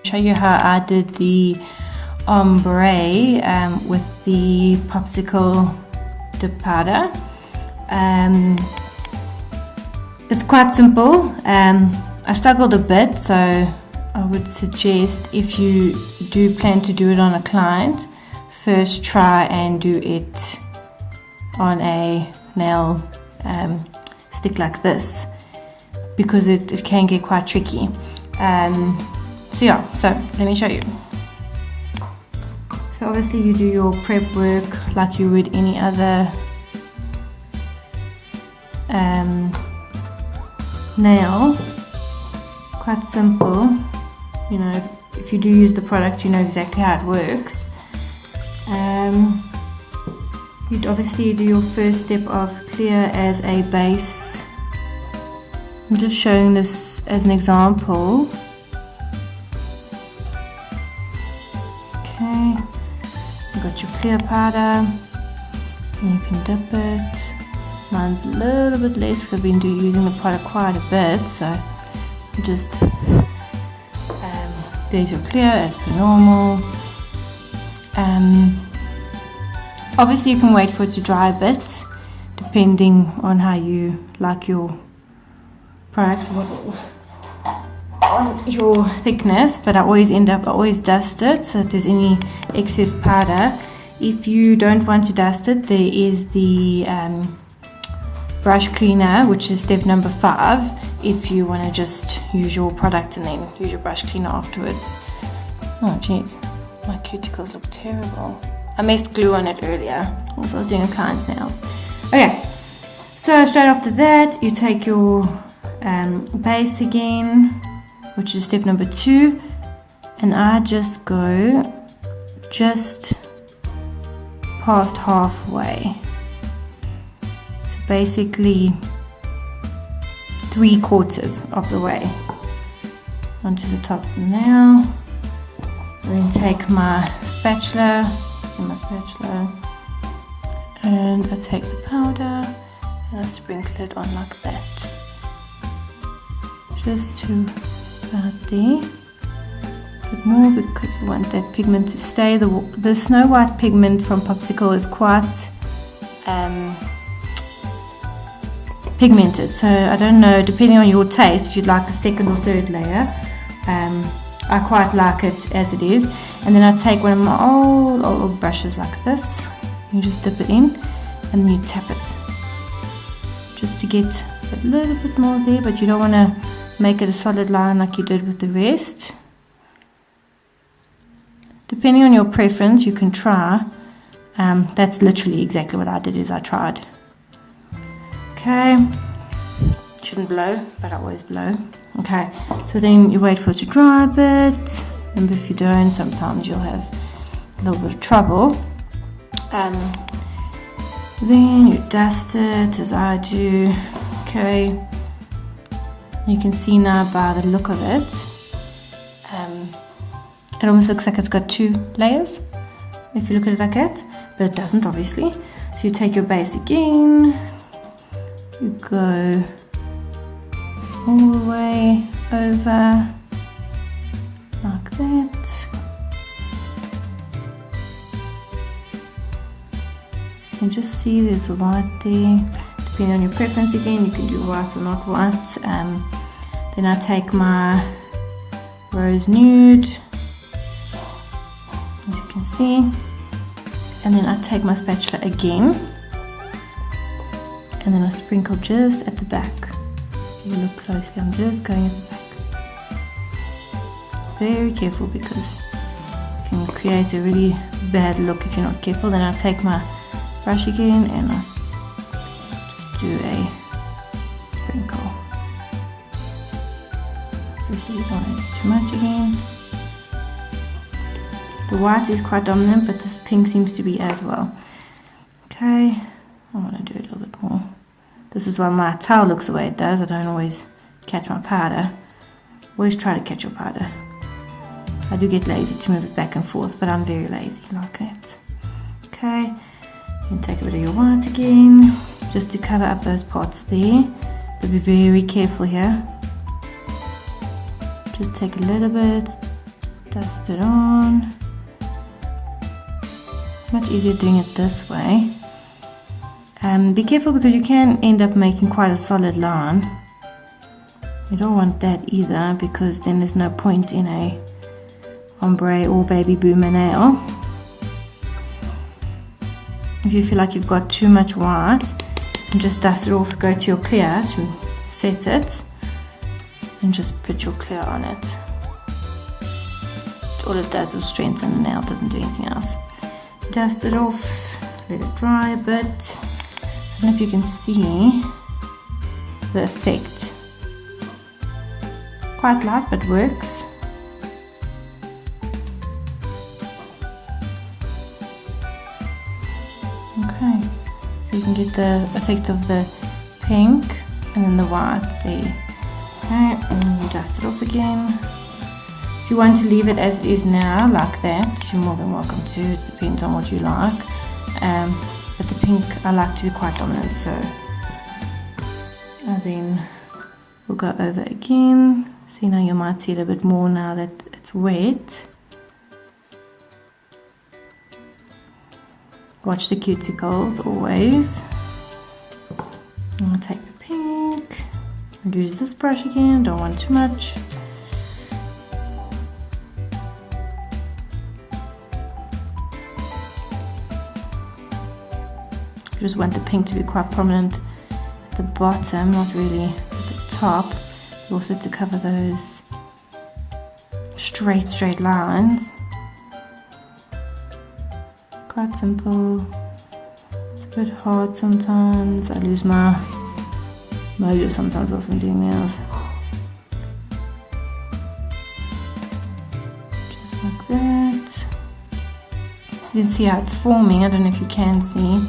Show you how I did the ombre with the Popsicle dip powder. It's quite simple. I struggled a bit, so I would suggest, if you do plan to do it on a client, first try and do it on a nail stick like this, because it can get quite tricky. So let me show you. So obviously you do your prep work like you would any other nail. Quite simple. You know, if you do use the product, you know exactly how it works. You'd obviously do your first step of clear as a base. I'm just showing this as an example. Okay, you've got your clear powder, and you can dip it. Mine's a little bit less because I've been using the product quite a bit, so just there's your clear as per normal. Obviously you can wait for it to dry a bit, depending on how you like your product, on your thickness, but I always dust it, so if there's any excess powder. If you don't want to dust it, there is the brush cleaner, which is step number 5, if you want to just use your product and then use your brush cleaner afterwards. Oh jeez, my cuticles look terrible. I messed glue on it earlier, also I was doing a client's nails. Okay, so straight after that you take your base again, which is step number 2, and I just go just past halfway. So basically 3/4 of the way onto the top of the nail. Then take my spatula, and I take the powder and I sprinkle it on like that, just to about there. A bit more because we want that pigment to stay. The snow white pigment from Popsicle is quite pigmented, so I don't know, depending on your taste, if you'd like a second or third layer. I quite like it as it is. And then I take one of my old brushes like this. You just dip it in and then you tap it, just to get a little bit more there, but you don't want to make it a solid line like you did with the rest. Depending on your preference, you can try. That's literally exactly what I did, is I tried. Okay, shouldn't blow, but I always blow. Okay, so then you wait for it to dry a bit. Remember, if you don't, sometimes you'll have a little bit of trouble. Then you dust it, as I do. Okay, you can see now by the look of it, it almost looks like it's got 2 layers, if you look at it like that, but it doesn't, obviously. So you take your base again, you go all the way over like that. You can just see there's a white there. Depending on your preference, again, you can do white or not white. Then I take my rose nude, as you can see, and then I take my spatula again, and then I sprinkle just at the back. If you look closely, I'm just going at the back. Very careful, because you can create a really bad look if you're not careful. Then I take my brush again and I just do a sprinkle. Obviously you don't want to do too much again. The white is quite dominant, but this pink seems to be as well. Okay, I want to do a little bit more. This is why my towel looks the way it does. I don't always catch my powder. Always try to catch your powder. I do get lazy to move it back and forth, but I'm very lazy like that. Okay, then take a bit of your white again, just to cover up those parts there. But be very careful here. Just take a little bit, dust it on. Much easier doing it this way. Be careful because you can end up making quite a solid line. You don't want that either, because then there's no point in a ombre or baby boomer nail. If you feel like you've got too much white, just dust it off, go to your clear to set it, and just put your clear on it. All it does is strengthen the nail, doesn't do anything else. Dust it off, let it dry a bit. I don't know if you can see the effect. Quite light, but works. Okay, so you can get the effect of the pink and then the white there. Okay, and you dust it off again. If you want to leave it as it is now, like that, you're more than welcome to. It depends on what you like. But the pink I like to be quite dominant, so. And then we'll go over again. See, now you might see it a bit more now that it's wet. Watch the cuticles always. I'll take the pink and use this brush again, don't want too much. You just want the pink to be quite prominent at the bottom, not really at the top. Also to cover those straight lines. Quite simple. It's a bit hard sometimes. I lose my mojo sometimes whilst I'm doing nails. Just like that. You can see how it's forming. I don't know if you can see.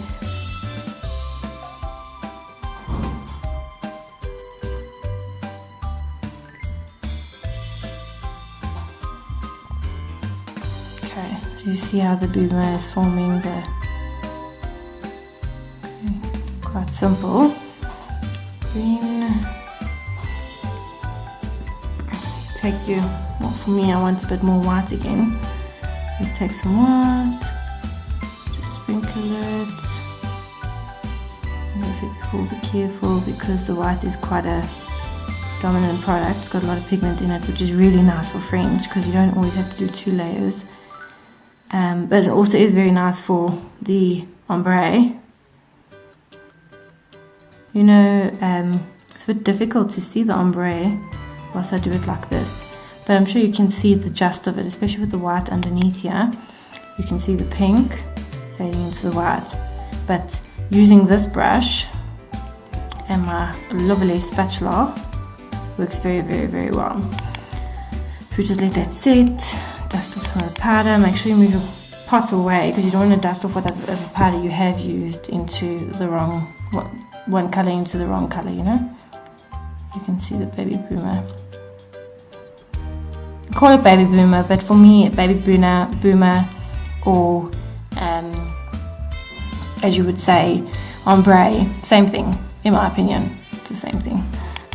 You see how the boomer is forming there. Okay, quite simple. Then take you, well, for me I want a bit more white again. You take some white, just sprinkle it. As I said before, be careful because the white is quite a dominant product. It's got a lot of pigment in it, which is really nice for French because you don't always have to do 2 layers. But it also is very nice for the ombre. You know, it's a bit difficult to see the ombre whilst I do it like this, but I'm sure you can see the gist of it, especially with the white underneath here. You can see the pink fading into the white, but using this brush and my lovely spatula works very well. So we just let that set. Dust off some of the powder. Make sure you move your pot away because you don't want to dust off whatever powder you have used into the wrong one color into the wrong color. You know. You can see the baby boomer. I call it baby boomer, but for me, baby boomer, or as you would say, ombre. Same thing, in my opinion. It's the same thing.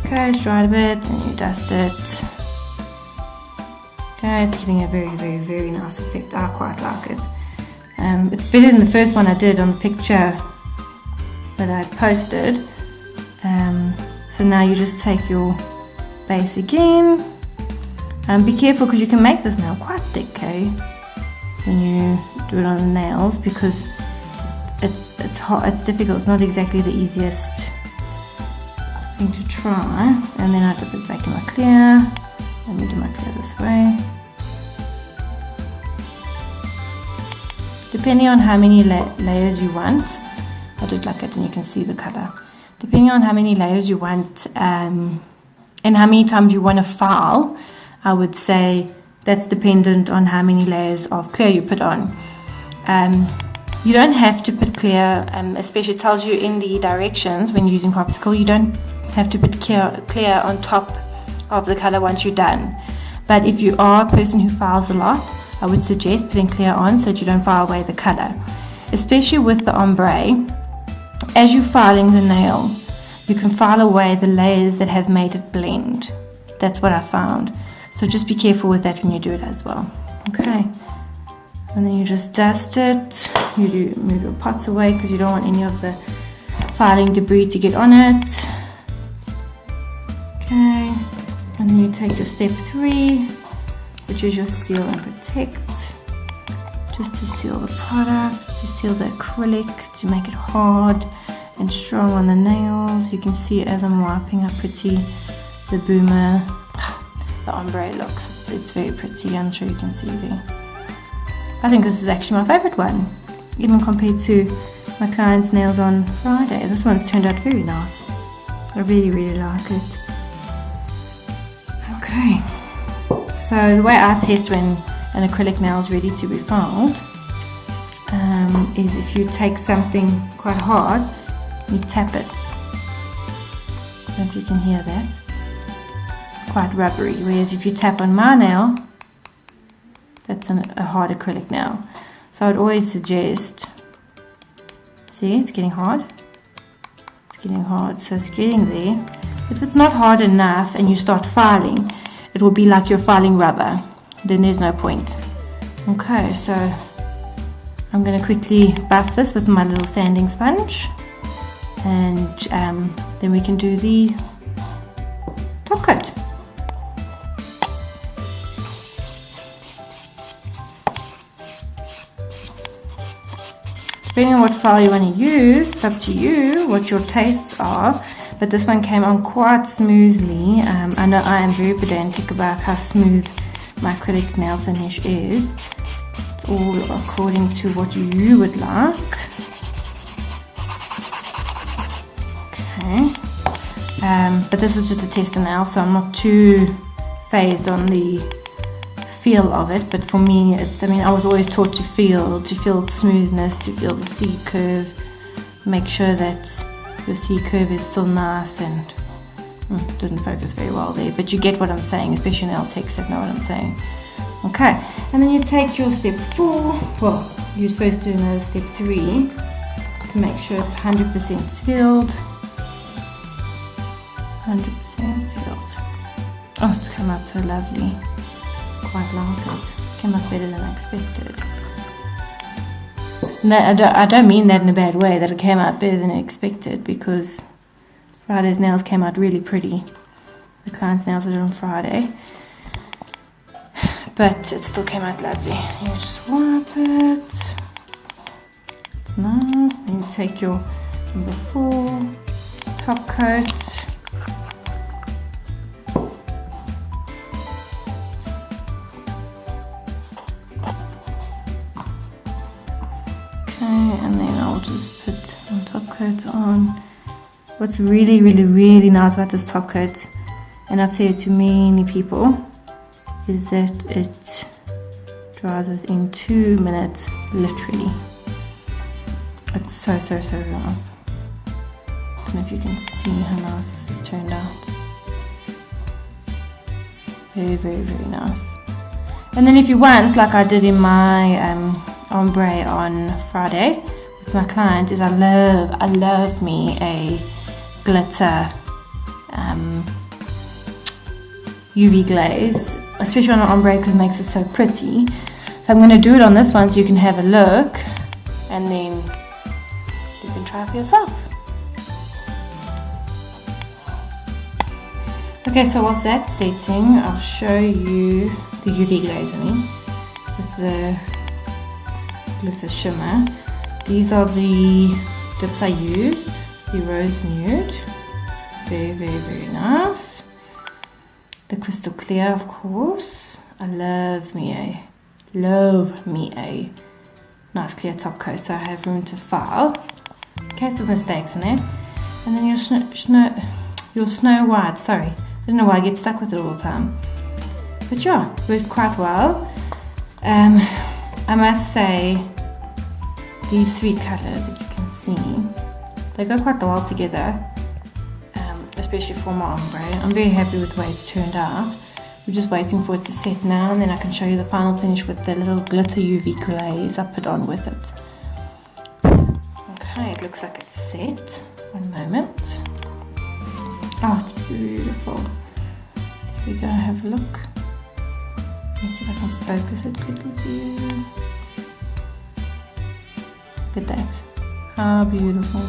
Okay, it's dried a bit, and you dust it. Okay, it's giving a very nice effect. I quite like it. It's better than the first one I did on the picture that I posted. So now you just take your base again. Be careful because you can make this nail quite thick, okay? When you do it on the nails, because it's hot, it's difficult. It's not exactly the easiest thing to try. And then I dip it back in my clear. Let me do my clear this way. Depending on how many layers you want, I'll do it like that and you can see the color. Depending on how many layers you want and how many times you want to file, I would say that's dependent on how many layers of clear you put on. You don't have to put clear, especially it tells you in the directions when using Popsicle, you don't have to put clear on top of the color once you're done. But if you are a person who files a lot, I would suggest putting clear on so that you don't file away the color. Especially with the ombre, as you're filing the nail, you can file away the layers that have made it blend. That's what I found. So just be careful with that when you do it as well. Okay, and then you just dust it. You do move your pots away because you don't want any of the filing debris to get on it. Okay, and then you take your step 3, which is your seal and protect, just to seal the product, to seal the acrylic, to make it hard and strong on the nails. You can see as I'm wiping how pretty the boomer, the ombre looks. It's very pretty. I'm sure you can see there. I think this is actually my favorite one, even compared to my client's nails on Friday. This one's turned out very nice. I really like it. Okay, so the way I test when an acrylic nail is ready to be filed is if you take something quite hard, you tap it. I don't know if you can hear that. Quite rubbery, whereas if you tap on my nail, that's a hard acrylic nail. So I would always suggest, see, it's getting hard. It's getting hard, so it's getting there. If it's not hard enough and you start filing, it will be like you're filing rubber. Then there's no point. Okay, so I'm going to quickly buff this with my little sanding sponge, and then we can do the top coat. Depending on what file you want to use, it's up to you what your tastes are, but this one came on quite smoothly. I know I am very pedantic about how smooth my acrylic nail finish is. It's all according to what you would like. Okay, but this is just a tester now, so I'm not too phased on the feel of it. But for me, it's, I mean, I was always taught to feel smoothness, to feel the C curve, make sure that your C curve is still nice, and didn't focus very well there, but you get what I'm saying, especially nail techs that know what I'm saying. Okay, and then you take your step 4, well, you first do another step 3 to make sure it's 100% sealed. 100% sealed. Oh, it's come out so lovely. Quite like it. Came out better than I expected. No, I don't mean that in a bad way, that it came out better than I expected, because Friday's nails came out really pretty. The client's nails I did on Friday. But it still came out lovely. You just wipe it. It's nice. Then you take your number 4 top coat. And then I'll just put my top coat on. What's really nice about this top coat, and I've said it to many people, is that it dries within 2 minutes, literally. It's so nice. I don't know if you can see how nice this has turned out. Very nice. And then if you want, like I did in my ombre on Friday with my client, is I love me a glitter UV glaze, especially on an ombre because it makes it so pretty. So I'm going to do it on this one so you can have a look, and then you can try it for yourself. Okay, so whilst that's setting, I'll show you the UV glaze, with the glitter shimmer. These are the dips I used, the Rose Nude, very nice. The Crystal Clear, of course. I love me a nice clear top coat so I have room to file in case of mistakes in there. And then your Snow White, sorry, I don't know why I get stuck with it all the time, but yeah, it works quite well. I must say, these 3 colours, if you can see, they go quite well together, especially for my ombre. I'm very happy with the way it's turned out. We're just waiting for it to set now, and then I can show you the final finish with the little glitter UV glaze I put on with it. Okay, it looks like it's set. One moment. Oh, it's beautiful. Here we go, have a look. Let me see if I can focus it quickly for you. Look at that. How beautiful.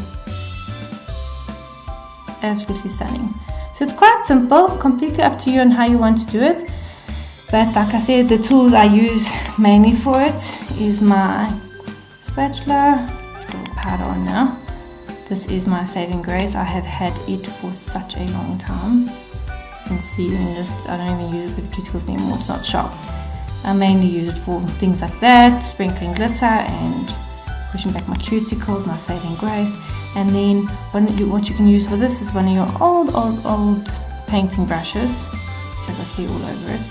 Absolutely stunning. So it's quite simple, completely up to you on how you want to do it. But like I said, the tools I use mainly for it is my spatula. Put a little powder on now. This is my saving grace. I have had it for such a long time. You can see I don't even use it with cuticles anymore, it's not sharp. I mainly use it for things like that, sprinkling glitter and pushing back my cuticles, my saving grace. And then what you can use for this is one of your old painting brushes. So I've got hair all over it.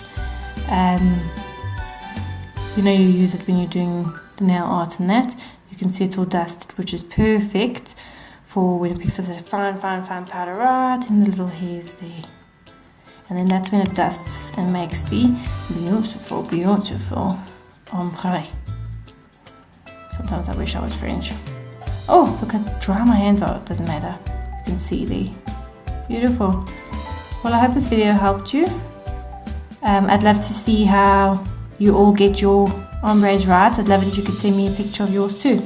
You know, you use it when you're doing the nail art and that. You can see it's all dusted, which is perfect for when it picks up that fine powder right in the little hairs there. And then that's when it dusts and makes the beautiful ombre. Sometimes I wish I was French. Oh, look how dry my hands are. It doesn't matter. You can see there. Beautiful. Well, I hope this video helped you. I'd love to see how you all get your ombres right. I'd love it if you could send me a picture of yours too.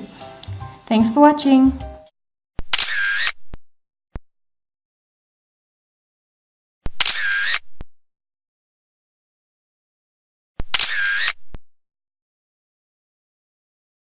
Thanks for watching.